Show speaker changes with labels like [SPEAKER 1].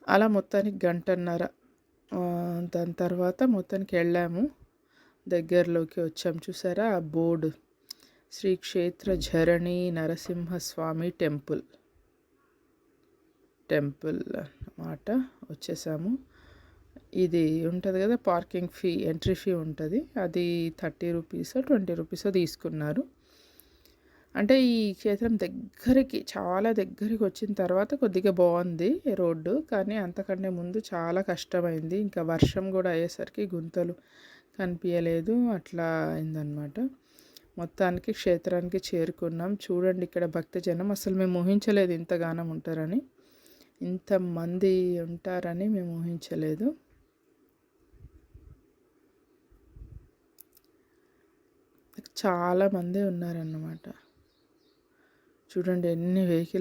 [SPEAKER 1] అలా మొత్తానికి గంటన్నర దాని తర్వాత మొత్తానికి వెళ్ళాము. దగ్గరలోకి వచ్చాం. చూసారా ఆ బోర్డు, శ్రీ క్షేత్ర ఝరణి నరసింహస్వామి టెంపుల్ అన్నమాట. వచ్చేసాము. ఇది ఉంటుంది కదా పార్కింగ్ ఫీ, ఎంట్రీ ఫీ ఉంటుంది. అది 30 రూపీసో 20 రూపీసో తీసుకున్నారు. అంటే ఈ క్షేత్రం దగ్గరికి, చాలా దగ్గరికి వచ్చిన తర్వాత కొద్దిగా బాగుంది రోడ్డు. కానీ అంతకంటే ముందు చాలా కష్టమైంది. ఇంకా వర్షం కూడా అయ్యేసరికి గుంతలు కనిపించలేదు, అట్లా అయిందనమాట. మొత్తానికి క్షేత్రానికి చేరుకున్నాం. చూడండి ఇక్కడ భక్తజనం, అసలు మేము ఊహించలేదు ఇంతగానం ఉంటారని, ఇంతమంది ఉంటారని మేము ఊహించలేదు. చాలామంది ఉన్నారన్నమాట. చూడండి ఎన్ని వెహికల్స్